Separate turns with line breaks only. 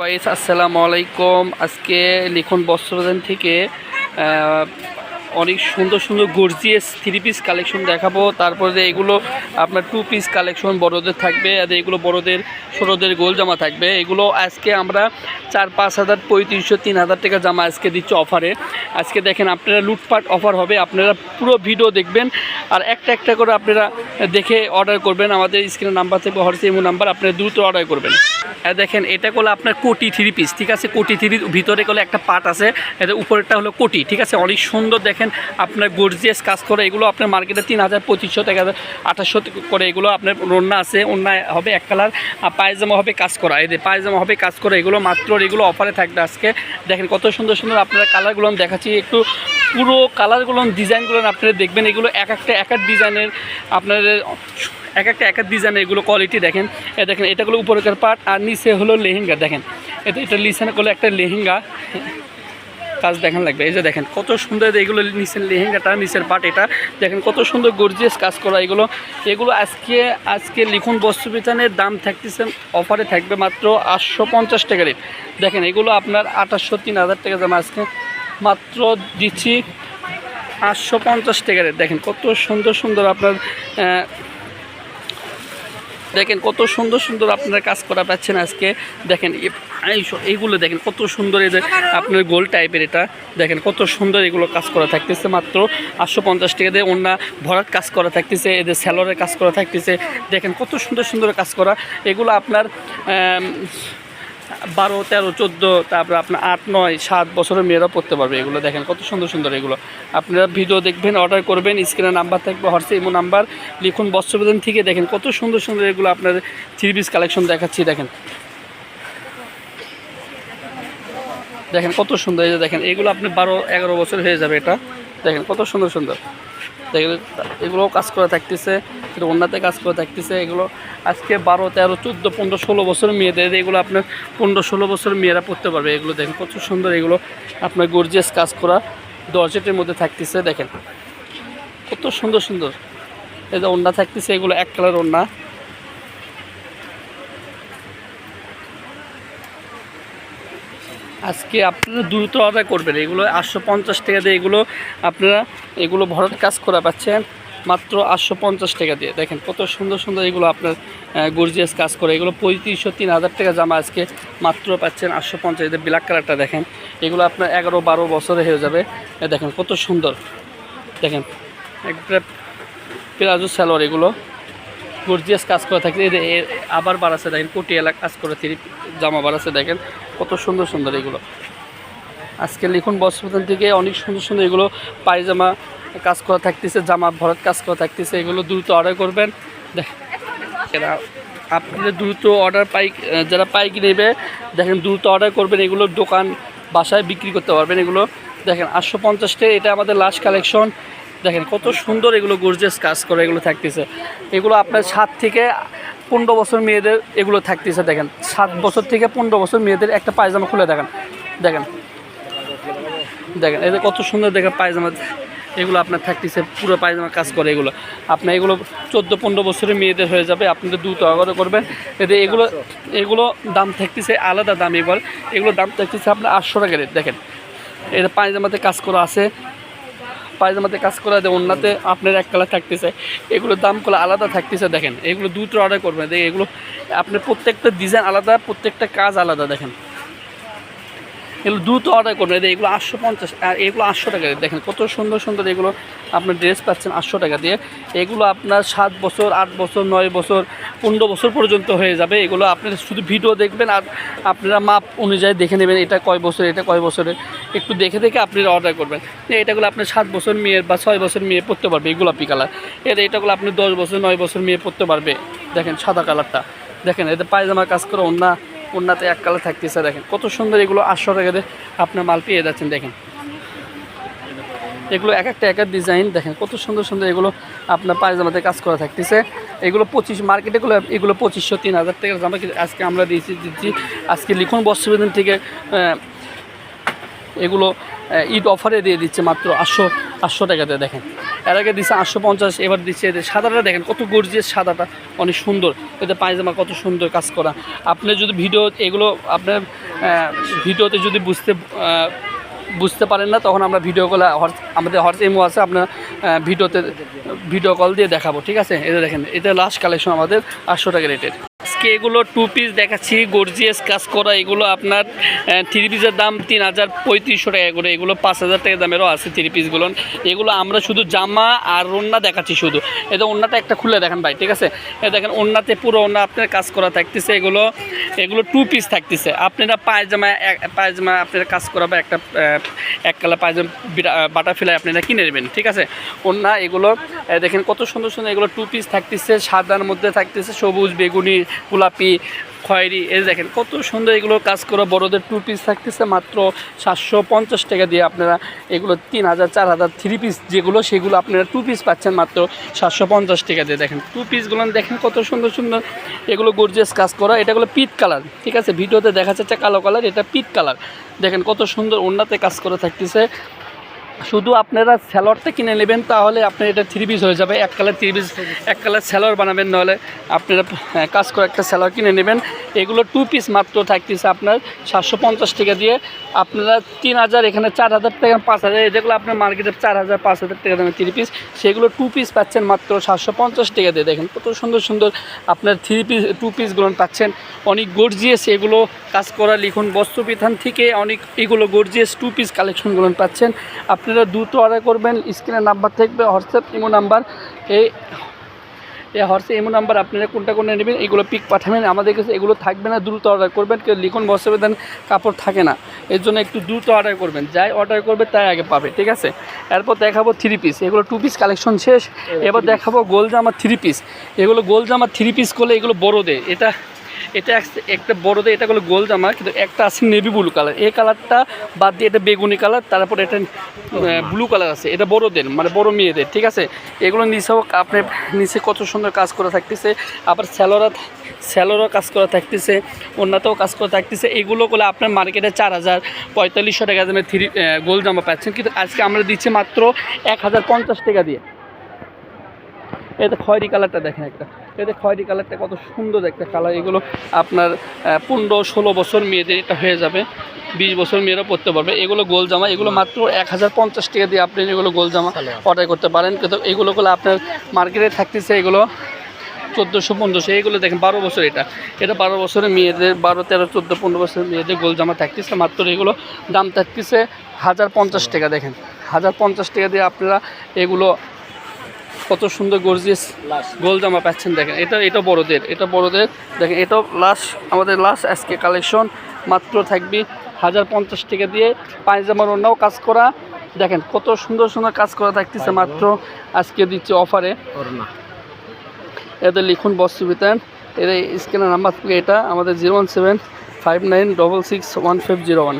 Guys আসসালামু আলাইকুম। আজকে লিখন বস্ত্রদান থেকে অনেক সুন্দর সুন্দর গর্জিয়াস 3 পিস কালেকশন দেখাবো। তারপরে এগুলো আপনার 2 পিস কালেকশন বড়দের থাকবে, আর এগুলো বড়দের ছোটদের গোল জামা থাকবে। এগুলো আজকে আমরা 4-5 হাজার 3500-3000 টাকা জামা আজকে দিচ্ছি অফারে। আজকে দেখেন আপনারা লুটপাট অফার হবে, আপনারা পুরো ভিডিও দেখবেন আর একটা একটা করে আপনারা দেখে অর্ডার করবেন। আমাদের স্ক্রিনে নাম্বার থেকে হোয়াটসঅ্যাপ নাম্বার, আপনারা দ্রুত অর্ডার করবেন। আর দেখেন এটা হলো আপনার কোটি 3 পিস, ঠিক আছে। কোটি 3 ভিতরে হলো একটা পার্ট আছে, এদের উপরেরটা হলো কোটি, ঠিক আছে। অনেক সুন্দর দেখেন আপনার গর্জিয়াস কাজ করে। এগুলো আপনার মার্কেটে 3500 টাকা 2800 করে এগুলো আপনার ওড়না আছে, ওড়না হবে এক কালার, আর পায়জামা হবে কাজ করা। এদের পায়জামা হবে কাজ করা। এগুলো মাত্র এগুলো অফারে থাকবে আজকে। দেখেন কত সুন্দর সুন্দর আপনারা কালারগুলো দেখাচ্ছি, একটু পুরো কালারগুলো ডিজাইনগুলো আপনারা দেখবেন। এগুলো এক একটা ডিজাইনের আপনাদের এক একটা ডিজাইনের এগুলো কোয়ালিটি দেখেন। দেখেন এটাগুলো উপরের পার্ট আর নিচে হলো লেহেঙ্গা। দেখেন এটা লিসেন করলে একটা লেহেঙ্গা কাজ দেখান লাগবে। এই যে দেখেন কত সুন্দর এগুলো নিচের লেহেঙ্গাটা, নিচের পার্ট এটা দেখেন কত সুন্দর গর্জিয়াস কাজ করা। এগুলো আজকে লিখুন বস্ত্রবিতানের দাম থাকতেছে অফারে থাকবে মাত্র 850 টাকা রেট। দেখেন এগুলো আপনার 2800-3000 টাকা জামা আজকে মাত্র দিচ্ছি 850 টাকা রেট। দেখেন কত সুন্দর সুন্দর আপনার দেখেন কত সুন্দর সুন্দর আপনারা কাজ করা পাচ্ছেন আজকে। দেখেন এইগুলো দেখেন কত সুন্দর, এদের আপনার গোল টাইপের এটা দেখেন কত সুন্দর এগুলো কাজ করা থাকতেছে মাত্র 850 টাকা দিয়ে। অন্য ভরাট কাজ করা থাকতেছে, এদের স্যালোরের কাজ করা থাকতেছে। দেখেন কত সুন্দর সুন্দর কাজ করা। এগুলো আপনার 12, 13, 14, তারপরে আপনার 8, 9, 7 বছরের মেয়েরা পড়তে পারবে। এগুলো দেখেন কত সুন্দর সুন্দর এগুলো। আপনারা ভিডিও দেখবেন, অর্ডার করবেন, স্ক্রিনে নাম্বার থাকবে, হোয়াটসঅ্যাপ নাম্বার লিখুন বস্ত্রবিতান থেকে। দেখেন কত সুন্দর সুন্দর এগুলো আপনার 3 পিস কালেকশন দেখাচ্ছি। দেখেন কত সুন্দর। এই যে দেখেন এগুলো আপনি 12-11 বছর হয়ে যাবে এটা। দেখেন কত সুন্দর সুন্দর। দেখেন এগুলোও কাজ করা থাকতেছে, এটা অন্যতে কাজ করা থাকতেছে। এগুলো আজকে 12, 13, 14, 15, 16 বছর মেয়েদের, এগুলো আপনার 15-16 বছর মেয়েরা পড়তে পারবে। এগুলো দেখেন কত সুন্দর এগুলো আপনার গর্জিয়াস কাজ করা জর্জেটের মধ্যে থাকতেছে। দেখেন কত সুন্দর সুন্দর এই যে ওড়না থাকতেছে, এগুলো এক কালার ওড়না। আজকে আপনারা দ্রুত অর্ডার করবেন। এগুলো 850 টাকা দিয়ে এগুলো ভরাট কাজ করা পাচ্ছেন মাত্র 850 টাকা দিয়ে। দেখেন কত সুন্দর সুন্দর এগুলো আপনার গর্জিয়াস কাজ করে। এগুলো 3500-3000 টাকা জামা আজকে মাত্র পাচ্ছেন 850। এদের ব্ল্যাক কালারটা দেখেন, এগুলো আপনার 11-12 বছরে হয়ে যাবে। দেখেন কত সুন্দর। দেখেন একটা প্লাজো স্যালোর, এগুলো গর্জিয়াস কাজ করে থাকে। আবার বাড়াচ্ছে দেখেন, কোটি এলাকা কাজ করে 3 জামা বাড়াচ্ছে। দেখেন কত সুন্দর সুন্দর এগুলো। আজকে লিখুন বস্ত্রবিতান থেকে অনেক সুন্দর সুন্দর এগুলো পায়জামা কাজ করা থাকতেছে, জামা ভরাট কাজ করা থাকতেছে। এগুলো দ্রুত অর্ডার করবেন। দেখেন আপনারা দ্রুত অর্ডার যারা পাইক নেবে দেখেন দ্রুত অর্ডার করবেন। এগুলো দোকান বাসায় বিক্রি করতে পারবেন। এগুলো দেখেন 850 টাকা, এটা আমাদের লাস্ট কালেকশন। দেখেন কত সুন্দর এগুলো গর্জিয়াস কাজ করে এগুলো থাকতেছে। এগুলো আপনার 7 থেকে 15 বছর মেয়েদের এগুলো থাকতেছে। দেখেন 7 বছর থেকে 15 বছর মেয়েদের একটা পায়জামা খুলে দেখেন দেখেন দেখেন এদের কত সুন্দর দেখেন পায়জামা এগুলো আপনার থাকতেছে, পুরো পায়জামা কাজ করে। এগুলো আপনার এগুলো 14-15 বছরের মেয়েদের হয়ে যাবে। আপনাদের দ্রুত অর্ডার করবেন। এদের এগুলো দাম থাকতেছে আলাদা দাম। এগুলো দাম থাকতেছে আপনার 800 টাকা রেট। দেখেন এটা পায়জামাতে কাজ করা আছে, পায়জামাতে কাজ করা দেয়, অন্যতে আপনার এক কালার থাকতেছে। এগুলোর দামগুলো আলাদা থাকতেছে। দেখেন এগুলো দ্রুত অর্ডার করবেন। দেখেন এগুলো আপনার প্রত্যেকটা ডিজাইন আলাদা, প্রত্যেকটা কাজ আলাদা। দেখেন এগুলো দ্রুত অর্ডার করবেন। এগুলো 850 আর এগুলো 800 টাকা। দেখেন কত সুন্দর সুন্দর এগুলো আপনার ড্রেস পাচ্ছেন 800 টাকা দিয়ে। এগুলো আপনার 7 বছর, 8 বছর, 9 বছর, 15 বছর পর্যন্ত হয়ে যাবে। এগুলো আপনারা শুধু ভিডিও দেখবেন আর আপনারা মাপ অনুযায়ী দেখে নেবেন এটা কয় বছর, এটা কয় বছরের, একটু দেখে আপনারা অর্ডার করবেন। এটাগুলো আপনার 7 বছর মেয়ের বা 6 বছর মেয়ে পড়তে পারবে। এই গোলাপি কালার এটাগুলো আপনি 10 বছর, 9 বছর মেয়ে পড়তে পারবে। দেখেন সাদা কালারটা দেখেন, এদের পায়জামা কাজ করে অন্যতে এক কালার থাকতেছে। দেখেন কত সুন্দর এগুলো 800 টাকা দিয়ে আপনার মাল পেয়ে যাচ্ছেন। দেখেন এগুলো এক একটা ডিজাইন। দেখেন কত সুন্দর সুন্দর এগুলো আপনার পায়জামাতে কাজ করা থাকতেছে। এগুলো 25 মার্কেটে এগুলো 2500-3000 টাকার জামা আজকে আমরা দিচ্ছি। আজকে লিখুন বস্ত্রবিতান থেকে এগুলো ঈদ অফারে দিয়ে দিচ্ছে মাত্র 800 টাকাতে। দেখেন এর আগে দিচ্ছে 850, এবার দিচ্ছে এদের সাদাটা দেখেন কত গর্জিয়াস, সাদাটা অনেক সুন্দর, এদের পায়জামা কত সুন্দর কাজ করা। আপনি যদি ভিডিও এগুলো আপনার ভিডিওতে যদি বুঝতে পারেন না, তখন আমরা ভিডিও কল, আমাদের হোয়াটসঅ্যাপ ইমো আছে, আপনার ভিডিও কল দিয়ে দেখাবো, ঠিক আছে। এটা দেখেন, এটা লাস্ট কালেকশন আমাদের 800 টাকা রেটের। আজকে এগুলো 2 পিস দেখাচ্ছি, গর্জিয়াস কাজ করা। এগুলো আপনার 3 পিসের দাম 3300 টাকা করে, এগুলো 5000 টাকা দামেরও আছে 3 পিসগুলো। এগুলো আমরা শুধু জামা আর ওড়না দেখাচ্ছি শুধু। এটা ওড়নাটা একটা খুলে দেখেন ভাই, ঠিক আছে। এ দেখেন ওড়নাতে পুরো ওড়না আপনার কাজ করা থাকতেছে। এগুলো 2 পিস থাকতেছে। আপনারা পায়জামা আপনারা কাজ করাবে, এক কালার পায়জামা বাটা ফেলায় আপনারা কিনে নেবেন, ঠিক আছে। ওড়না এগুলো দেখেন কত সুন্দর সুন্দর, এগুলো 2 পিস থাকতেছে, সাদার মধ্যে থাকতেছে, সবুজ, বেগুনি, গোলাপি, খয়েরি। এই দেখেন কত সুন্দর এগুলো কাজ করা। বড়দের 2 পিস থাকতেছে মাত্র 750 টাকা দিয়ে। আপনারা এগুলো 3000 4000 3 পিস যেগুলো, সেগুলো আপনারা 2 পিস পাচ্ছেন মাত্র 750 টাকা দিয়ে। দেখেন 2 পিসগুলো দেখেন কত সুন্দর সুন্দর, এগুলো গর্জিয়াস কাজ করা। এটাগুলো পিট কালার, ঠিক আছে। ভিডিওতে দেখা যাচ্ছে কালো কালার, এটা পিট কালার। দেখেন কত সুন্দর ওড়নাতে কাজ করা থাকতেছে। শুধু আপনারা স্যালোয়ারটা কিনে নেবেন, তাহলে আপনার এটা 3 পিস হয়ে যাবে। এক কালার 3 পিস, এক কালার স্যালোয়ার বানাবেন, নাহলে আপনারা কাজ করে একটা স্যালোয়ার কিনে নেবেন। এগুলো 2 পিস মাত্র থাকতেছে আপনার 750 টাকা দিয়ে। আপনারা 3000, এখানে 4000 টাকা, 5000, যেগুলো আপনার মার্কেটে 4000 5000 টাকা দামে 3 পিস, সেগুলো 2 পিস পাচ্ছেন মাত্র 750 টাকা দিয়ে। দেখেন কত সুন্দর সুন্দর আপনার 2 পিসগুলো পাচ্ছেন, অনেক গর্জিয়াস। এগুলো কাজ করা, লিখুন বস্ত্রবিধান থেকে অনেক এগুলো গর্জিয়াস 2 পিস কালেকশনগুলো পাচ্ছেন। আপনারা দ্রুত অর্ডার করবেন। স্ক্রিনে নাম্বার থাকবে, হোয়াটসঅ্যাপ ইমো নাম্বার। এই হোয়াটসঅ্যাপ ইমো নাম্বার আপনারা কোনটা নেবেন, এগুলো পিক পাঠাবেন। আমাদের কাছে এগুলো থাকবে না, দ্রুত অর্ডার করবেন। কেউ লিখুন বস্ত্রবিধান কাপড় থাকে না, এর জন্য একটু দ্রুত অর্ডার করবেন। যাই অর্ডার করবে তাই আগে পাবে, ঠিক আছে। এরপর দেখাবো 3 পিস, এগুলো 2 পিস কালেকশন শেষ। এবার দেখাবো গোল জামা 3 পিস। এগুলো গোল জামা 3 পিস করলে এগুলো বড়দের, এটা একটা বড়দের, এটা হলো গোল জামা, কিন্তু একটা আছে নেভি ব্লু কালার। এই কালারটা বাদ দিয়ে এটা বেগুনি কালার, তারপর এটা ব্লু কালার আছে, এটা বড়দের মানে বড় মেয়েদের, ঠিক আছে। এগুলো নিচেও আপনার নিচে কত সুন্দর কাজ করা থাকতেছে। আবার স্যালোরও কাজ করা থাকতেছে, অন্যতেও কাজ করা থাকতেছে। এগুলো করলে আপনার মার্কেটে 4500 টাকা দামে গোল জামা পাচ্ছেন, কিন্তু আজকে আমরা দিচ্ছি মাত্র 1050 টাকা দিয়ে। এটা খয়েরি কালারটা দেখেন, এটা খয়েরি কালারটা কত সুন্দর একটা কালার। এগুলো আপনার 15-16 বছর মেয়েদের এটা হয়ে যাবে, 20 বছর মেয়েরা পরতে পারবে। এগুলো গোল জামা, এগুলো মাত্র 1050 টাকা দিয়ে আপনি এগুলো গোল জামা অর্ডার করতে পারেন। কিন্তু এগুলো করলে আপনার মার্কেটে থাকতেছে এগুলো 1400-1500। এইগুলো দেখেন 12 বছর, এটা 12 বছরের মেয়েদের, 12, 13, 14, 15 বছরের মেয়েদের গোল জামা থাকতেছে মাত্র। এগুলো দাম থাকতেছে 1050 টাকা। দেখেন 1050 টাকা দিয়ে আপনারা এগুলো কত সুন্দর গর্জিয়াস গোল জামা পাচ্ছেন। দেখেন এটা বড়দের, দেখেন এটাও আমাদের লাস্ট আজকে কালেকশন। মাত্র থাকবে 1050 টাকা দিয়ে। পায়জামার ওড়নাও কাজ করা, দেখেন কত সুন্দর সুন্দর কাজ করা থাকতেছে মাত্র আজকে দিচ্ছে অফারে। এদের লিখুন বস্ত্রবিতান, এর স্ক্রিনের নাম্বার থেকে এটা আমাদের 01759661501।